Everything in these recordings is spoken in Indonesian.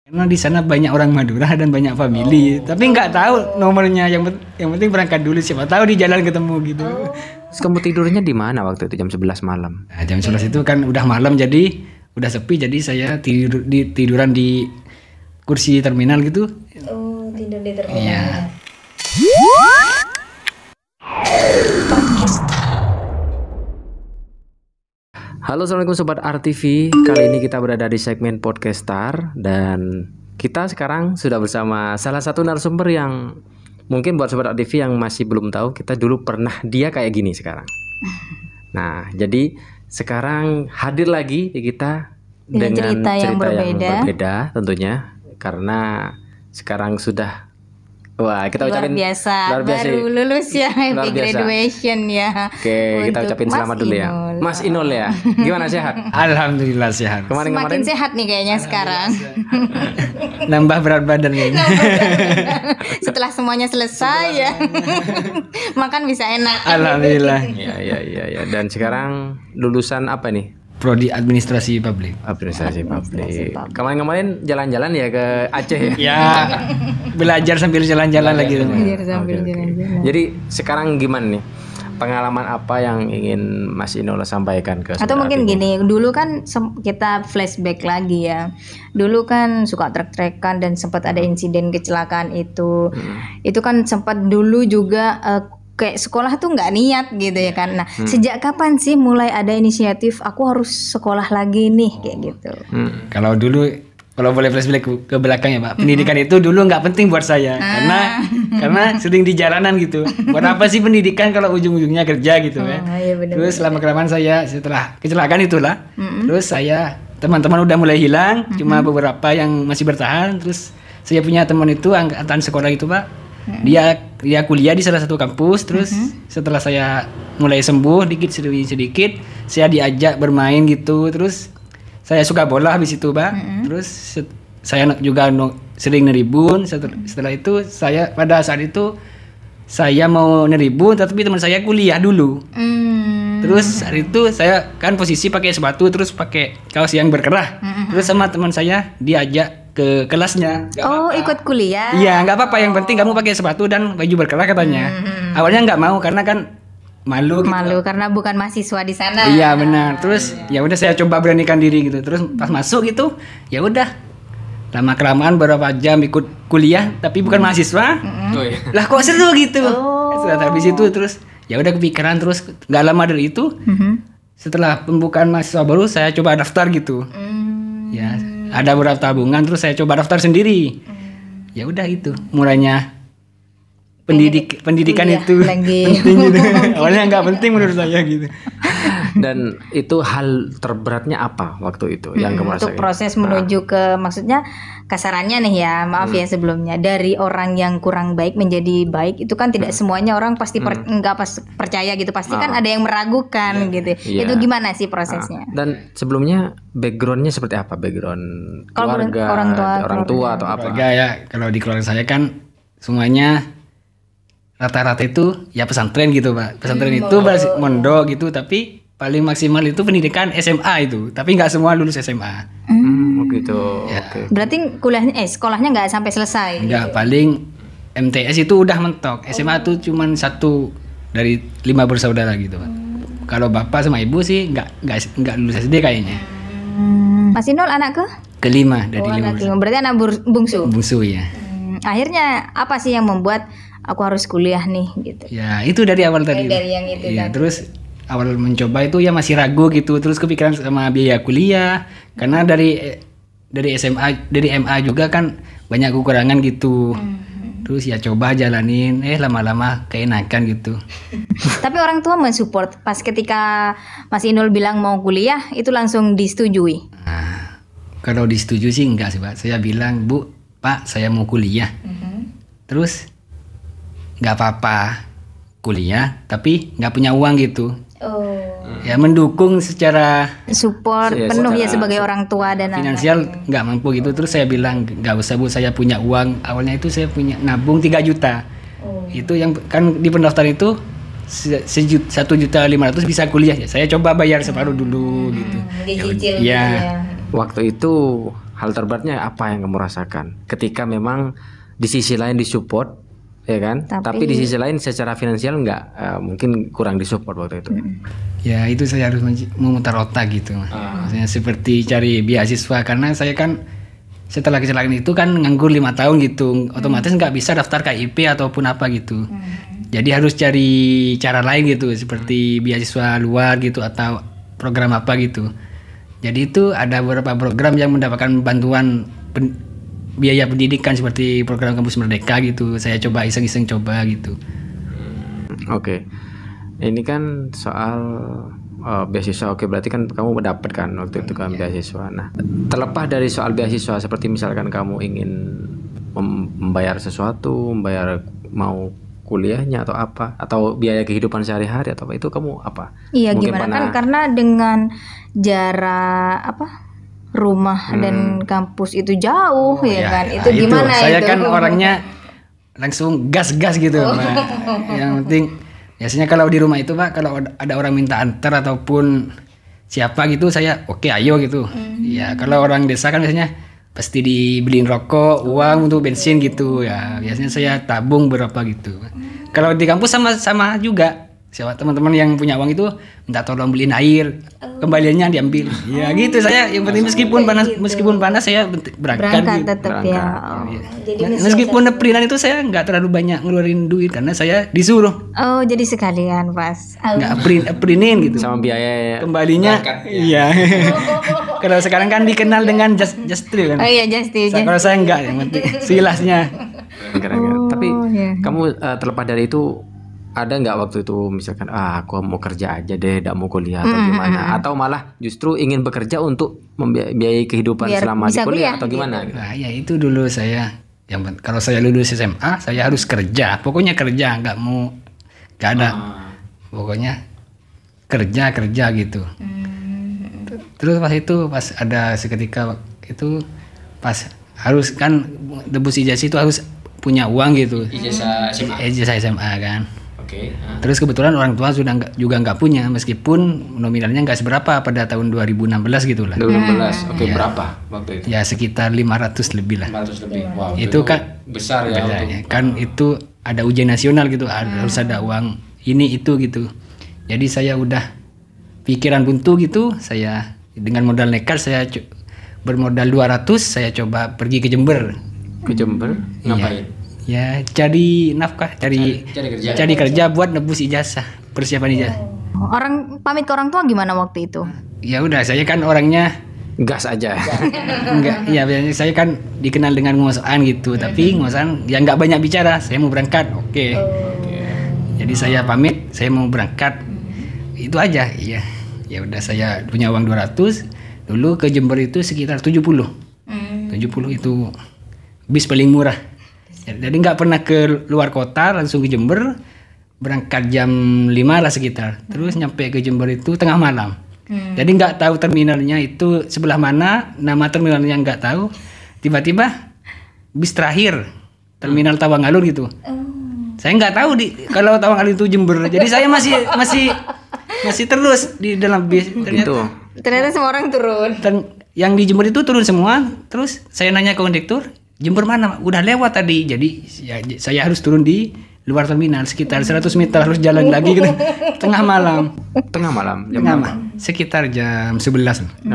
Karena di sana banyak orang Madura dan banyak family, tapi nggak tahu nomornya. Yang penting berangkat dulu, siapa tahu di jalan ketemu gitu. Terus kamu tidurnya di mana waktu itu jam 11 malam? Nah, jam 11 itu kan udah malam, jadi udah sepi, jadi saya tiduran di kursi terminal gitu. Oh, tidur di terminal. Iya. Halo, assalamualaikum sobat RTV. Kali ini kita berada di segmen Podcast Star dan kita sekarang sudah bersama salah satu narasumber yang mungkin buat sobat RTV yang masih belum tahu, kita dulu pernah dia kayak gini sekarang. Nah, jadi sekarang hadir lagi di kita dengan cerita yang berbeda tentunya, karena sekarang sudah kita ucapin luar biasa baru lulus ya, happy graduation ya. Oke, kita ucapin selamat dulu ya, Mas Inul ya. Gimana, sehat? Alhamdulillah sehat. Semakin sehat nih kayaknya sekarang. Nambah berat badan kayaknya. Setelah semuanya selesai ya, makan bisa enak. Alhamdulillah. Ya. Dan sekarang lulusan apa nih? Prodi Administrasi Publik. Administrasi Publik. Kemarin jalan-jalan ya ke Aceh ya? Ya, belajar sambil jalan-jalan lagi. Jadi sekarang gimana nih? Pengalaman apa yang ingin Mas Inul sampaikan ke atau mungkin gini, dulu kan kita flashback lagi ya. Dulu kan suka trek-trekan dan sempat ada insiden kecelakaan itu. Itu kan sempat dulu juga kayak sekolah tuh nggak niat gitu ya kan. Nah, sejak kapan sih mulai ada inisiatif aku harus sekolah lagi nih kayak gitu? Kalau dulu, kalau boleh flashback ke belakang ya Pak, pendidikan itu dulu nggak penting buat saya karena sering di jalanan gitu. Buat apa sih pendidikan kalau ujung-ujungnya kerja gitu ya? Iya, Terus lama-kelamaan saya setelah kecelakaan itulah, terus saya teman-teman udah mulai hilang, cuma beberapa yang masih bertahan. Terus saya punya teman itu angkatan sekolah itu Pak. Dia kuliah di salah satu kampus. Terus setelah saya mulai sembuh dikit sedikit, saya diajak bermain gitu. Terus saya suka bola habis itu Pak. Terus saya juga sering neribun. Setelah itu saya pada saat itu saya mau neribun, tapi teman saya kuliah dulu. Terus saat itu saya kan posisi pakai sepatu terus pakai kaos yang berkerah. Terus sama teman saya diajak ke kelasnya. Ikut kuliah? Iya, nggak apa-apa. Yang penting kamu pakai sepatu dan baju berkerah katanya. Awalnya nggak mau karena kan malu. Gitu. Malu karena bukan mahasiswa di sana. Iya benar. Terus ya udah saya coba beranikan diri gitu. Terus pas masuk gitu, ya udah. Lama kelamaan beberapa jam ikut kuliah tapi bukan mahasiswa. Lah kok seru gitu. Setelah habis itu terus ya udah kepikiran, terus nggak lama dari itu setelah pembukaan mahasiswa baru saya coba daftar gitu. Ya ada beberapa tabungan, terus saya coba daftar sendiri. Ya udah itu mulainya pendidikan itu penting gitu. Awalnya nggak penting menurut saya gitu. Dan itu hal terberatnya apa waktu itu yang kamu rasain? Untuk proses menuju ke, maksudnya kasarannya nih ya, maaf ya sebelumnya, dari orang yang kurang baik menjadi baik itu kan tidak semuanya orang pasti nggak percaya gitu, pasti kan ada yang meragukan gitu. Itu gimana sih prosesnya? Dan sebelumnya backgroundnya seperti apa? Background keluarga, orang tua atau apa? Keluarga ya, kalau di keluarga saya kan semuanya rata-rata itu ya pesantren gitu Pak. Pesantren itu mondok gitu, tapi paling maksimal itu pendidikan SMA itu, tapi nggak semua lulus SMA. Begitu. Ya. Okay. Berarti sekolahnya nggak sampai selesai? Nggak, paling MTS itu udah mentok. SMA tuh cuman 1 dari 5 bersaudara gitu Pak. Kalau bapak sama ibu sih nggak lulus SD kayaknya. Mas Inul anak kelima dari 5. Berarti anak bungsu. Bungsu ya. Akhirnya apa sih yang membuat aku harus kuliah nih gitu? Ya itu dari awal tadi. Dari yang itu ya, tadi. Terus awal mencoba itu ya masih ragu gitu, terus kepikiran sama biaya kuliah karena dari SMA, dari MA juga kan banyak kekurangan gitu. Terus ya coba jalanin, lama-lama keenakan gitu. Tapi orang tua mensupport pas ketika Mas Inul bilang mau kuliah itu langsung disetujui? Nah, kalau disetujui sih enggak sih Pak. Saya bilang, Bu, Pak, saya mau kuliah. Terus nggak apa-apa kuliah, tapi nggak punya uang gitu. Ya mendukung secara support penuh ya sebagai orang tua dan finansial nggak mampu gitu. Terus saya bilang nggak usah Bu, saya punya uang. Awalnya itu saya punya nabung 3 juta. Itu yang kan di pendaftaran itu 1.500.000 bisa kuliah ya. Saya coba bayar separuh dulu gitu. Dicicil ya. Waktu itu hal terberatnya apa yang kamu rasakan ketika memang di sisi lain disupport, ya kan? Tapi di sisi lain secara finansial nggak, mungkin kurang disupport waktu itu. Ya itu saya harus memutar otak gitu, maksudnya seperti cari beasiswa, karena saya kan setelah kecelakaan itu kan nganggur 5 tahun gitu, otomatis nggak bisa daftar KIP ataupun apa gitu. Jadi harus cari cara lain gitu, seperti beasiswa luar gitu atau program apa gitu. Jadi itu ada beberapa program yang mendapatkan bantuan biaya pendidikan seperti program Kampus Merdeka gitu. Saya coba iseng-iseng coba gitu. Oke. Ini kan soal beasiswa. Oke, berarti kan kamu mendapat kan waktu itu kan beasiswa. Nah, terlepas dari soal beasiswa, seperti misalkan kamu ingin membayar sesuatu, membayar mau kuliahnya atau apa, atau biaya kehidupan sehari-hari atau apa, itu kamu apa? Iya, gimana kan karena dengan jarak rumah dan kampus itu jauh ya kan. Itu gimana itu? Saya kan orangnya langsung gas-gas gitu. Nah, yang penting biasanya kalau di rumah itu Pak, kalau ada orang minta antar ataupun siapa gitu, saya oke, ayo gitu. Ya kalau orang desa kan biasanya pasti dibeliin rokok, uang untuk bensin gitu ya. Biasanya saya tabung berapa gitu. Kalau di kampus sama juga. Siapa teman-teman yang punya uang itu minta tolong beliin air, kembaliannya diambil. Ya gitu, saya yang penting meskipun panas saya berangkat gitu. Tetap ya. Jadi meskipun neprinan itu saya nggak terlalu banyak ngeluarin duit karena saya disuruh. Oh, jadi sekalian pas. Nggak aprinin gitu. Sama biaya kembalinya. Iya. Kalau sekarang kan dikenal dengan just trip kan. Oh iya, just trip. Kalau saya enggak, yang penting silasnya. Tapi kamu terlepas dari itu, ada nggak waktu itu misalkan aku mau kerja aja deh, tidak mau kuliah atau gimana, atau malah justru ingin bekerja untuk membiayai kehidupan selama di kuliah atau gimana? Nah, ya itu dulu saya kalau saya lulus SMA saya harus kerja, pokoknya kerja, nggak ada, pokoknya kerja gitu. Terus pas ada seketika itu pas harus kan debus ijazah itu harus punya uang gitu, ijazah SMA kan. Terus kebetulan orang tua juga nggak punya, meskipun nominalnya nggak seberapa pada tahun 2016 gitulah. 2016, ya. Berapa waktu itu? Ya sekitar 500 lebih lah. 500 lebih. Wow, itu kan besar ya. Kan itu ada ujian nasional gitu, harus ada uang ini itu gitu. Jadi saya udah pikiran buntu gitu, saya dengan modal nekat saya bermodal 200, saya coba pergi ke Jember. Ke Jember ngapain? Ya cari nafkah, cari kerja buat nebus ijazah, persiapan ijazah. Orang pamit ke orang tua gimana waktu itu? Ya udah, saya kan orangnya gas aja. Enggak, ya biasanya saya kan dikenal dengan ngosokan gitu, tapi ngosokan ya nggak banyak bicara. Saya mau berangkat, oke. Jadi saya pamit, saya mau berangkat. Itu aja, iya. Ya udah, saya punya uang 200. Dulu ke Jember itu sekitar 70. 70 itu bis paling murah. Jadi nggak pernah ke luar kota, langsung ke Jember, berangkat jam 5 lah sekitar. Terus nyampe ke Jember itu tengah malam. Jadi nggak tahu terminalnya itu sebelah mana, nama terminalnya nggak tahu. Tiba-tiba bis terakhir terminal Tawangalur gitu. Saya nggak tahu kalau Tawangalur itu Jember. Jadi saya masih terus di dalam bis. Ternyata semua orang turun. Yang di Jember itu turun semua. Terus saya nanya ke kondektur, Jember mana? Udah lewat tadi. Jadi ya, saya harus turun di luar terminal sekitar 100 meter, harus jalan lagi gitu. Tengah malam jam berapa? Sekitar jam 11.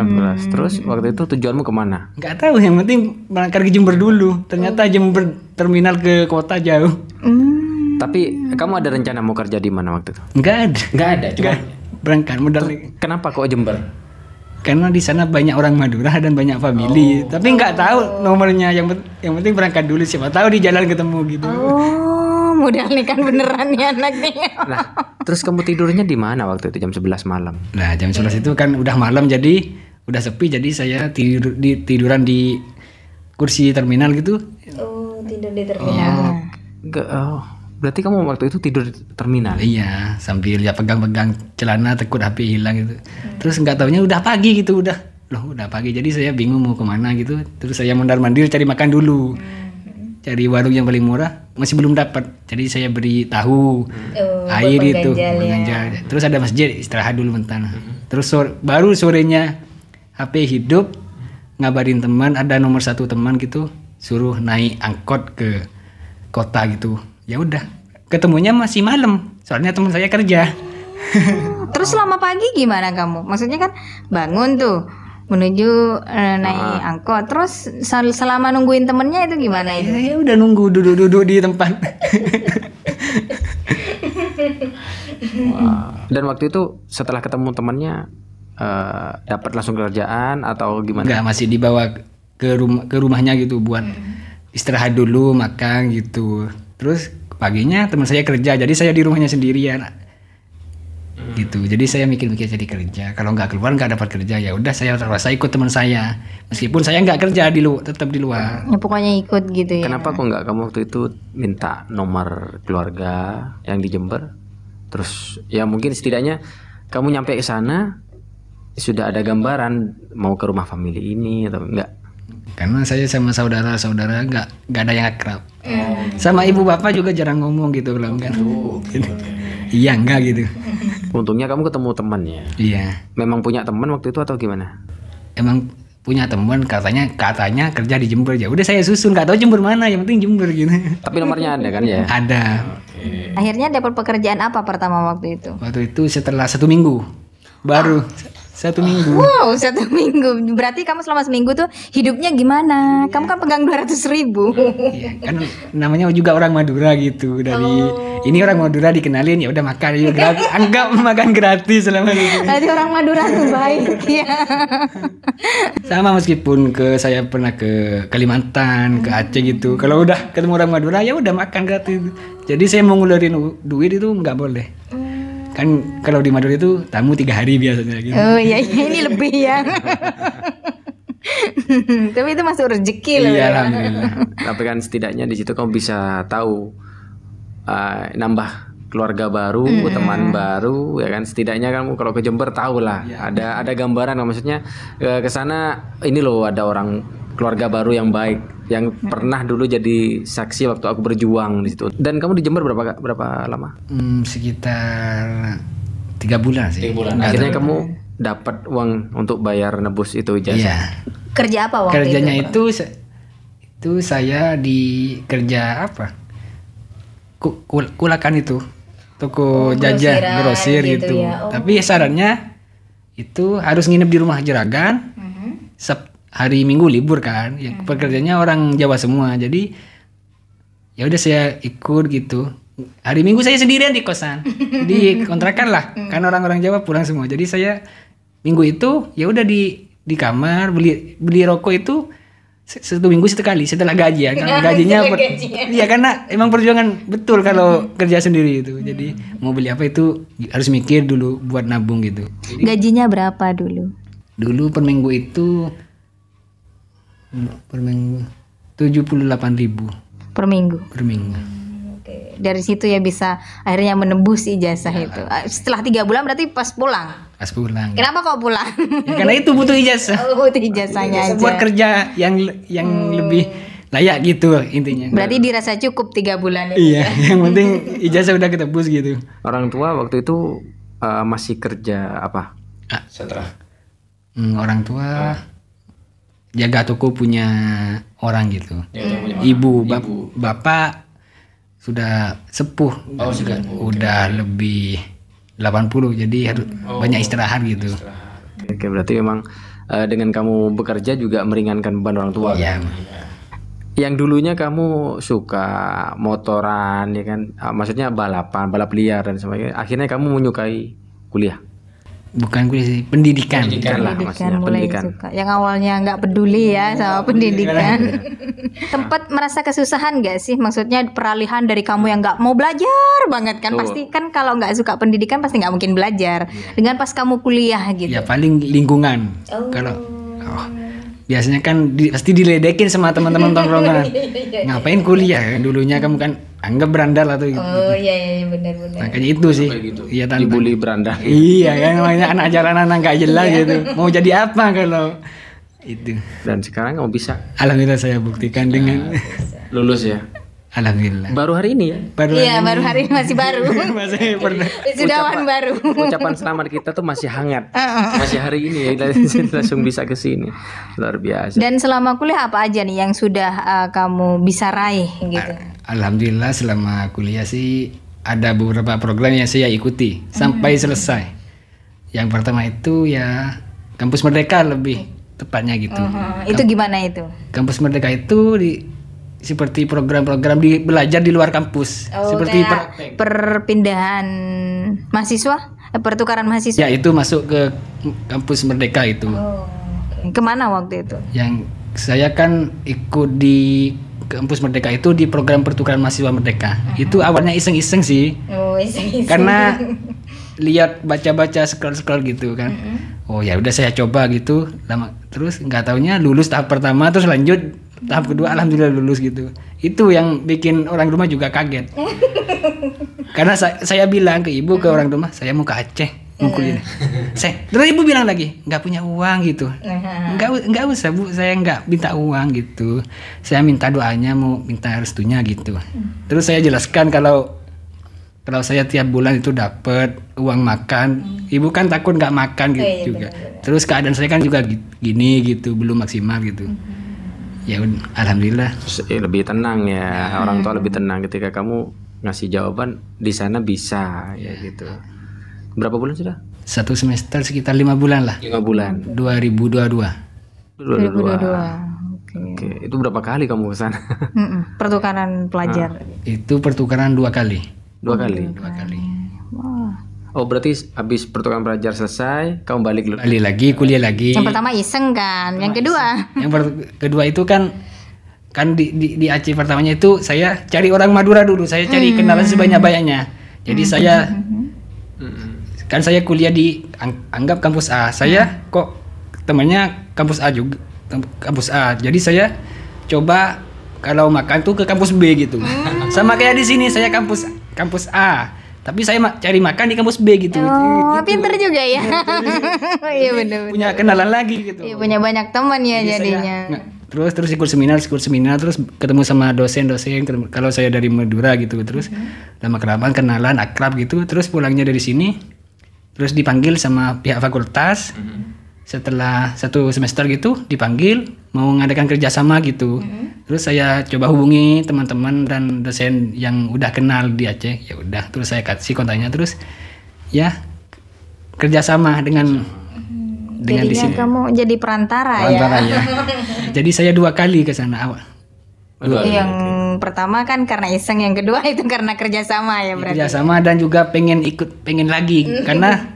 Terus waktu itu tujuanmu kemana? Nggak tahu, yang penting berangkat ke Jember dulu. Ternyata Jember terminal ke kota jauh. Tapi kamu ada rencana mau kerja di mana waktu itu? Nggak ada, cuma berangkat modal. Kenapa kok Jember? Karena di sana banyak orang Madura dan banyak family. Tapi nggak tahu nomornya. Yang penting berangkat dulu, siapa tahu di jalan ketemu gitu. Modal nih kan beneran nih anak nih. Nah, terus kamu tidurnya di mana waktu itu jam 11 malam? Nah, jam 11 itu kan udah malam, jadi udah sepi, jadi saya tiduran di kursi terminal gitu. Oh, tidur di terminal. Berarti kamu waktu itu tidur di terminal? Iya, sambil ya pegang-pegang celana, takut HP hilang gitu. Terus nggak taunya udah pagi gitu, udah pagi. Jadi saya bingung mau kemana gitu. Terus saya mondar-mandir cari makan dulu. Cari warung yang paling murah, masih belum dapat. Jadi saya beri tahu, air itu, mengganjal. Terus ada masjid, istirahat dulu bentar. Terus baru sorenya HP hidup, ngabarin teman ada nomor satu teman gitu suruh naik angkot ke kota gitu. Ya udah, ketemunya masih malam. Soalnya teman saya kerja. Terus selama pagi gimana kamu? Maksudnya kan bangun tuh menuju naik angkot. Terus selama nungguin temennya itu gimana itu? Ya udah nunggu duduk-duduk di tempat. Dan waktu itu setelah ketemu temannya dapat langsung kerjaan atau gimana? Enggak, masih dibawa ke rumahnya gitu buat istirahat dulu, makan gitu. Terus paginya teman saya kerja, jadi saya di rumahnya sendirian. Gitu. Jadi saya mikir-mikir jadi kerja. Kalau nggak keluar nggak dapat kerja, ya udah saya terpaksa ikut teman saya. Meskipun saya nggak kerja tetap di luar. Ya pokoknya ikut gitu ya. Kenapa kok nggak kamu waktu itu minta nomor keluarga yang di Jember? Terus ya mungkin setidaknya kamu nyampe ke sana sudah ada gambaran mau ke rumah family ini atau enggak? Karena saya sama saudara-saudara nggak ada yang akrab. Sama ibu bapak juga jarang ngomong gitu kalau enggak. Iya enggak gitu. Untungnya kamu ketemu temannya. Iya. Memang punya teman waktu itu atau gimana? Emang punya teman katanya kerja di Jember, ya udah saya susun, nggak tahu Jember mana, yang penting Jember gitu. Tapi nomornya ada kan ya? Ada. Akhirnya dapat pekerjaan apa pertama waktu itu? Waktu itu setelah 1 minggu baru 1 minggu. Wow, 1 minggu. Berarti kamu selama seminggu tuh hidupnya gimana? Kamu kan pegang 200.000. Iya, kan namanya juga orang Madura gitu. Ini orang Madura dikenalin, ya udah makan ya gratis. Anggap makan gratis selama itu. Berarti orang Madura tuh baik ya. Sama meskipun saya pernah ke Kalimantan, ke Aceh gitu. Kalau udah ketemu orang Madura ya udah makan gratis. Jadi saya mau ngeluarin duit itu nggak boleh. Kan kalau di Madura itu tamu 3 hari biasanya gitu. Oh iya, ini lebih ya. Tapi itu masuk rezeki loh. Iya, ya. alhamdulillah. Tapi kan setidaknya di situ kamu bisa tahu nambah keluarga baru, teman baru, ya kan. Setidaknya kamu kalau ke Jember tahu lah, ada gambaran. Maksudnya ke sana ini loh ada orang keluarga baru yang baik, yang pernah dulu jadi saksi waktu aku berjuang di situ. Dan kamu di Jember berapa lama? Sekitar 3 bulan sih. 3 bulan. Akhirnya kamu dapat uang untuk bayar nebus itu ijazah. Iya. Kerja apa waktu Kerjanya itu? itu saya di kerja apa? Kulakan itu. Toko jajan, grosir gitu. Ya. Tapi syaratnya itu harus nginep di rumah juragan. Hari Minggu libur kan. Ya, pekerjaannya orang Jawa semua. Jadi ya udah saya ikut gitu. Hari Minggu saya sendirian di kosan. Di kontrakan lah. Karena orang-orang Jawa pulang semua. Jadi saya minggu itu ya udah di kamar beli rokok itu 1 minggu sekali setelah gaji ya. Kan gajinya iya karena emang perjuangan betul kalau kerja sendiri itu. Jadi mau beli apa itu harus mikir dulu buat nabung gitu. Gajinya berapa dulu? Dulu per minggu itu 78.000 Per minggu. per minggu. Oke. Dari situ ya bisa akhirnya menembus ijazah itu. Setelah 3 bulan berarti pas pulang. Pas pulang. Kenapa kok pulang? Ya, karena itu butuh ijazah. Oh, itu ijazahnya aja. Buat kerja yang lebih layak gitu intinya. Berarti dirasa cukup 3 bulan itu. Iya, yang penting ijazah udah ketebus gitu. Orang tua waktu itu masih kerja apa? Setelah Orang tua jaga toko punya orang gitu. Ya, Ibu, bapak sudah sepuh. Udah lebih 80 jadi harus banyak istirahat gitu. Oke, berarti memang dengan kamu bekerja juga meringankan beban orang tua. Iya. Kan? Yang dulunya kamu suka motoran ya kan, maksudnya balap liar dan sebagainya. Akhirnya kamu menyukai kuliah. Bukan kuliah sih, pendidikan. Lah, maksudnya Mulai pendidikan. suka. Yang awalnya nggak peduli ya sama pendidikan. Tempat merasa kesusahan nggak sih? Maksudnya peralihan dari kamu yang nggak mau belajar banget kan? Betul. Pasti kan kalau nggak suka pendidikan pasti nggak mungkin belajar. Dengan pas kamu kuliah gitu. Ya paling lingkungan. Kalau biasanya kan pasti diledekin sama teman-teman tongkrongan. Ngapain kuliah? Dulunya kamu kan anggap berandal atau gitu. Oh iya benar-benar. Makanya itu sih. Iya tantang. Dibully beranda. Iya kan namanya anak jalanan nggak jelas gitu. Mau jadi apa kalau itu? Dan sekarang kamu bisa Alhamdulillah saya buktikan dengan lulus ya. Alhamdulillah. Baru hari ini ya? Iya, baru hari ini, masih baru. Masih pernah. Wisudawan baru. Ucapan selamat kita tuh masih hangat. Masih hari ini ya, langsung bisa ke sini. Luar biasa. Dan selama kuliah apa aja nih yang sudah kamu bisa raih gitu? Alhamdulillah selama kuliah sih ada beberapa program yang saya ikuti sampai selesai. Yang pertama itu ya Kampus Merdeka lebih tepatnya gitu. Itu gimana itu? Kampus Merdeka itu seperti program-program belajar di luar kampus, seperti perpindahan mahasiswa, pertukaran mahasiswa. Ya itu masuk ke Kampus Merdeka itu. Kemana waktu itu? Yang saya kan ikut di Kampus Merdeka itu di program pertukaran mahasiswa Merdeka. Itu awalnya iseng-iseng sih. Iseng-iseng. Karena lihat baca-baca scroll gitu kan. Oh ya udah saya coba gitu. Terus nggak taunya lulus tahap pertama, terus lanjut tahap kedua, alhamdulillah lulus gitu. Itu yang bikin orang rumah juga kaget. Karena saya bilang ke ibu, ke orang rumah, saya mau ke Aceh mau kuliah. Terus ibu bilang lagi, nggak punya uang gitu. Nggak usah Bu, saya nggak minta uang gitu. Saya minta doanya, mau minta restunya gitu. Terus saya jelaskan kalau saya tiap bulan itu dapat uang makan, ibu kan takut nggak makan gitu juga. Terus keadaan saya kan juga gini gitu, belum maksimal gitu. Ya alhamdulillah. Lebih tenang ya, orang tua lebih tenang ketika kamu ngasih jawaban di sana bisa ya gitu. Berapa bulan sudah? 1 semester sekitar 5 bulan lah. 5 bulan. 2022. 2022. Oke, itu berapa kali kamu ke sana? Pertukaran pelajar. Itu pertukaran 2 kali. 2 kali. 2 kali. Oh berarti habis pertukaran pelajar selesai, kamu balik lagi kuliah lagi. Yang pertama iseng kan, yang kedua. Yang kedua itu kan di Aceh pertamanya itu saya cari orang Madura dulu, saya cari kenalan sebanyak-banyaknya. Jadi saya kan saya kuliah di anggap kampus A, saya kok temannya kampus A juga, kampus A. Jadi saya coba kalau makan tuh ke kampus B gitu. Sama kayak di sini saya kampus A. Tapi saya cari makan di kampus B gitu. Oh, gitu. Pinter juga ya. Iya benar. Punya kenalan lagi gitu. Iya, punya banyak teman ya jadinya. Terus ikut seminar, terus ketemu sama dosen-dosen. Kalau saya dari Madura gitu, terus lama-kelamaan kenalan, akrab gitu. Terus pulangnya dari sini, terus dipanggil sama pihak fakultas. Setelah 1 semester gitu dipanggil mau mengadakan kerjasama gitu. Terus saya coba hubungi teman-teman dan dosen yang udah kenal di Aceh. Ya udah, terus saya kasih kontaknya, terus ya kerjasama dengan di sini. Kamu jadi perantara ya. Jadi saya 2 kali ke sana awal. Yang pertama kan karena iseng, yang kedua itu karena kerjasama ya berarti. Kerjasama dan juga pengen lagi karena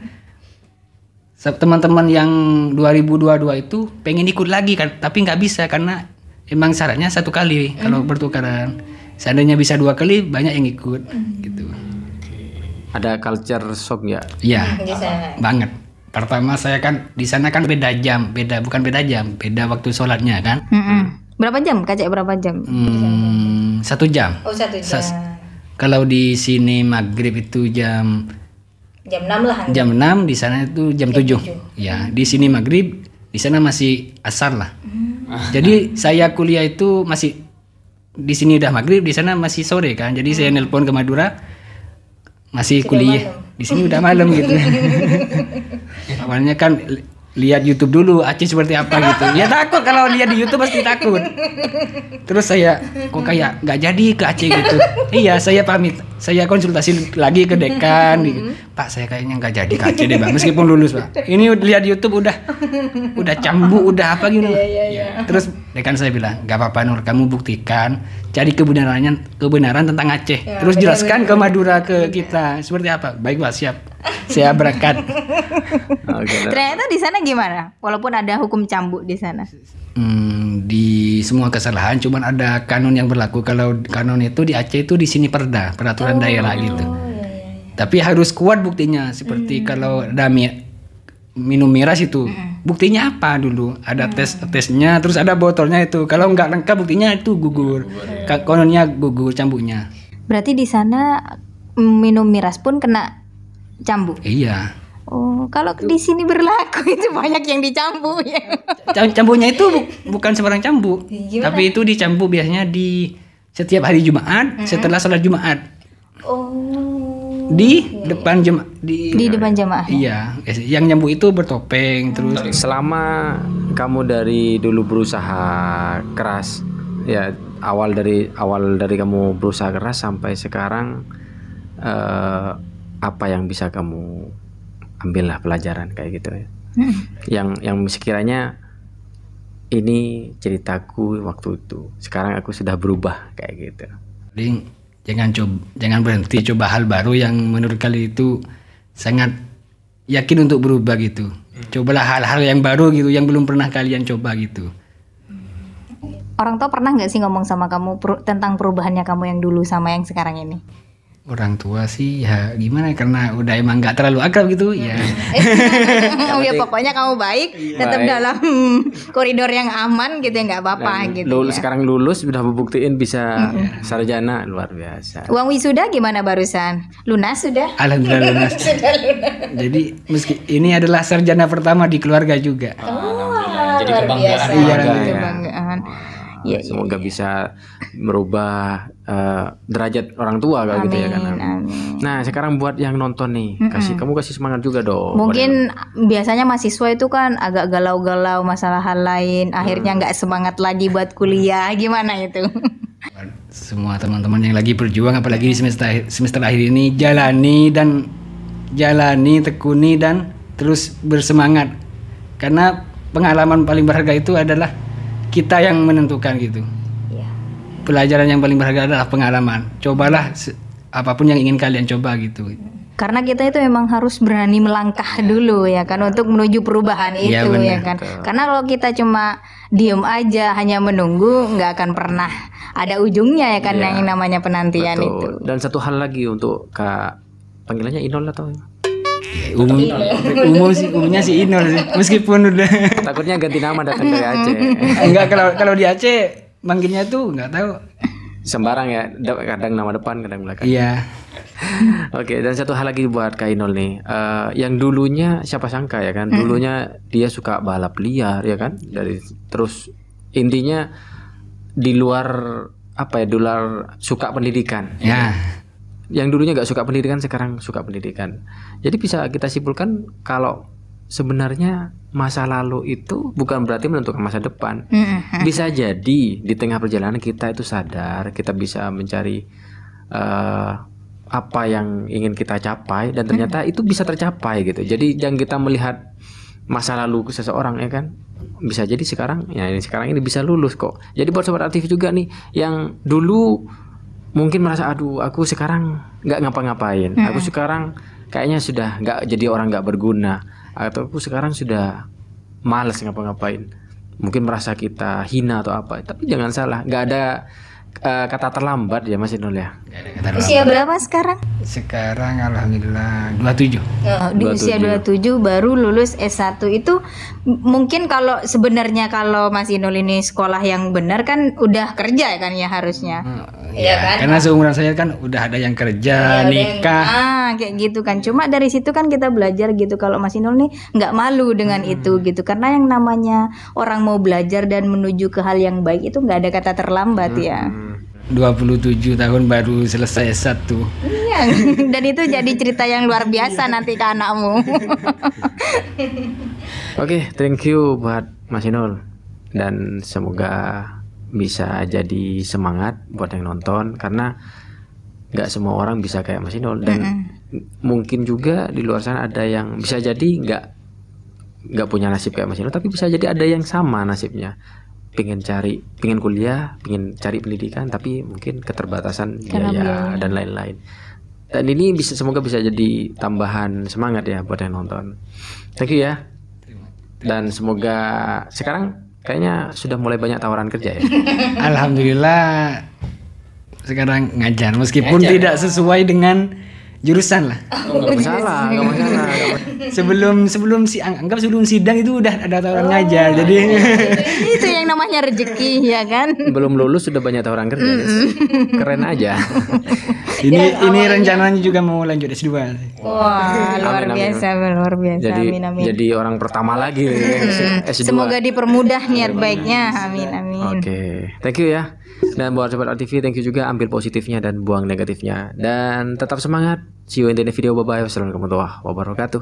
teman-teman yang 2022 itu pengen ikut lagi kan, tapi nggak bisa karena emang syaratnya 1 kali kalau pertukaran. Seandainya bisa 2 kali banyak yang ikut gitu. Ada culture shock ya? Iya, banget. Pertama saya kan di sana kan beda waktu sholatnya kan. Berapa jam? Kacek berapa jam? 1 jam. Oh 1 jam. Kalau di sini maghrib itu jam 6 lah. Jam 6, di sana itu jam 7. Ya, di sini maghrib, di sana masih asar lah. Jadi saya kuliah itu masih di sini udah maghrib, di sana masih sore kan. Jadi saya nelpon ke Madura masih kuliah. Di sini udah malam gitu. Awalnya kan lihat YouTube dulu Aceh seperti apa gitu. Ya takut kalau lihat di YouTube pasti takut. Terus saya kok kayak nggak jadi ke Aceh gitu. Iya, saya pamit. Saya konsultasi lagi ke dekan gitu. Pak, saya kayaknya nggak jadi ke Aceh deh, Pak. Meskipun lulus, Pak. Ini lihat YouTube udah cambuk, udah apa gitu. Ya. Terus dekan saya bilang, "Nggak apa-apa Nur, kamu buktikan, cari kebenaran tentang Aceh. Terus jelaskan ke Madura ke kita seperti apa." Baik, Pak, siap. Saya berangkat. Ternyata di sana gimana? Walaupun ada hukum cambuk di sana. Di semua kesalahan cuman ada kanon yang berlaku. Kalau kanon itu di Aceh itu di sini peraturan daerah gitu. Tapi harus kuat buktinya. Seperti kalau ada minum miras itu, buktinya apa dulu? Ada tesnya, terus ada botolnya itu. Kalau nggak lengkap buktinya itu gugur. Kononnya gugur cambuknya. Berarti di sana minum miras pun kena cambuk. Iya. Oh, kalau di sini berlaku itu banyak yang dicambuk ya. Cambuknya itu bukan sembarang cambuk. Gimana? Tapi itu dicambuk biasanya di setiap hari Jumat setelah sholat Jumat Oh. di depan jemaah Di depan jamaah. iya, yang nyambut itu bertopeng terus. Selama kamu dari dulu berusaha keras, ya awal dari kamu berusaha keras sampai sekarang, apa yang bisa kamu ambil lah pelajaran kayak gitu ya? Yang sekiranya ini ceritaku waktu itu, sekarang aku sudah berubah kayak gitu. Jadi jangan berhenti coba hal baru yang menurut kalian itu sangat yakin untuk berubah gitu. Cobalah hal-hal yang baru gitu yang belum pernah kalian coba gitu. Orang tua pernah nggak sih ngomong sama kamu tentang perubahannya kamu yang dulu sama yang sekarang ini? Orang tua sih ya gimana, karena udah emang nggak terlalu akrab gitu ya. Ya pokoknya kamu baik, tetap dalam koridor yang aman gitu ya, nggak apa-apa gitu. Ya. Sekarang lulus sudah membuktiin bisa sarjana, luar biasa. Uang wisuda gimana barusan? Lunas sudah? Alhamdulillah lunas. Jadi meski ini adalah sarjana pertama di keluarga juga. Jadi luar biasa. Iya, Kebanggaan. Ya, semoga bisa merubah derajat orang tua kayak gitu ya kan. Amin. Nah sekarang buat yang nonton nih, kamu kasih semangat juga dong. Mungkin biasanya mahasiswa itu kan agak galau-galau masalah hal lain, akhirnya nggak semangat lagi buat kuliah, gimana itu? Semua teman-teman yang lagi berjuang apalagi di semester akhir ini, jalani, tekuni dan terus bersemangat. Karena pengalaman paling berharga itu adalah kita yang menentukan gitu. Ya. Pelajaran yang paling berharga adalah pengalaman. Cobalah apapun yang ingin kalian coba gitu. Karena kita itu memang harus berani melangkah dulu ya kan untuk menuju perubahan itu Iya, benar. ya kan. Karena kalau kita cuma diem aja hanya menunggu nggak akan pernah ada ujungnya ya kan yang namanya penantian Betul. itu. Dan satu hal lagi untuk Kak, panggilannya Inol atau Umumnya si Inul sih. Meskipun udah takutnya ganti nama datang dari Aceh. enggak, kalau di Aceh manggilnya tuh nggak tahu. Sembarang ya, kadang nama depan, kadang belakang. Iya. Oke, dan satu hal lagi buat Kak Inol nih, yang dulunya siapa sangka ya kan, dulunya dia suka balap liar ya kan, terus intinya di luar di luar suka pendidikan. Ya. Yang dulunya nggak suka pendidikan sekarang suka pendidikan. Jadi bisa kita simpulkan kalau sebenarnya masa lalu itu bukan berarti menentukan masa depan. Bisa jadi di tengah perjalanan kita itu sadar, kita bisa mencari apa yang ingin kita capai dan ternyata itu bisa tercapai gitu. Jadi jangan kita melihat masa lalu seseorang ya kan. Bisa jadi sekarang ini bisa lulus kok. Jadi buat sobat aktif juga nih yang dulu mungkin merasa aduh aku sekarang nggak ngapa-ngapain, aku sekarang kayaknya sudah nggak jadi orang nggak berguna, atau aku sekarang sudah malas ngapa-ngapain, mungkin merasa kita hina atau apa. Tapi jangan salah, nggak ada kata terlambat ya Mas Inul ya. Usia berapa sekarang? Sekarang alhamdulillah 27. Di usia 27 baru lulus S1 itu mungkin kalau sebenarnya kalau Mas Inul ini sekolah yang benar kan udah kerja kan ya harusnya. Iya kan? Karena seumuran saya kan udah ada yang kerja, nikah. Kayak gitu kan. Cuma dari situ kan kita belajar gitu kalau Mas Inul nih nggak malu dengan itu gitu. Karena yang namanya orang mau belajar dan menuju ke hal yang baik itu nggak ada kata terlambat ya. 27 tahun baru selesai S1. Iya, dan itu jadi cerita yang luar biasa nanti ke anakmu. Oke, thank you buat Mas Inul dan semoga bisa jadi semangat buat yang nonton karena nggak semua orang bisa kayak Mas Inul dan mungkin juga di luar sana ada yang bisa jadi nggak punya nasib kayak Mas Inul tapi bisa jadi ada yang sama nasibnya. Pengen kuliah, pengen cari pendidikan tapi mungkin keterbatasan biaya dan lain-lain. Dan ini semoga bisa jadi tambahan semangat ya buat yang nonton. Thank you ya. Dan semoga sekarang kayaknya sudah mulai banyak tawaran kerja ya. Alhamdulillah sekarang ngajar meskipun tidak sesuai dengan jurusan lah. Nggak masalah. sebelum anggap sebelum sidang itu udah ada tawaran ngajar. Jadi Itu yang namanya rezeki ya kan. Belum lulus sudah banyak tawaran kerja. Guys. Keren aja. ini rencananya juga mau lanjut S2. Wah, luar Amin, amin. biasa, luar biasa. Jadi Amin amin. jadi orang pertama lagi S2. Semoga dipermudah niat baiknya. Amin amin. Oke, thank you ya. Dan buat Sobat RTV, thank you juga, ambil positifnya dan buang negatifnya. Dan tetap semangat. See you in the next video. Bye bye. Wassalamualaikum warahmatullahi wabarakatuh.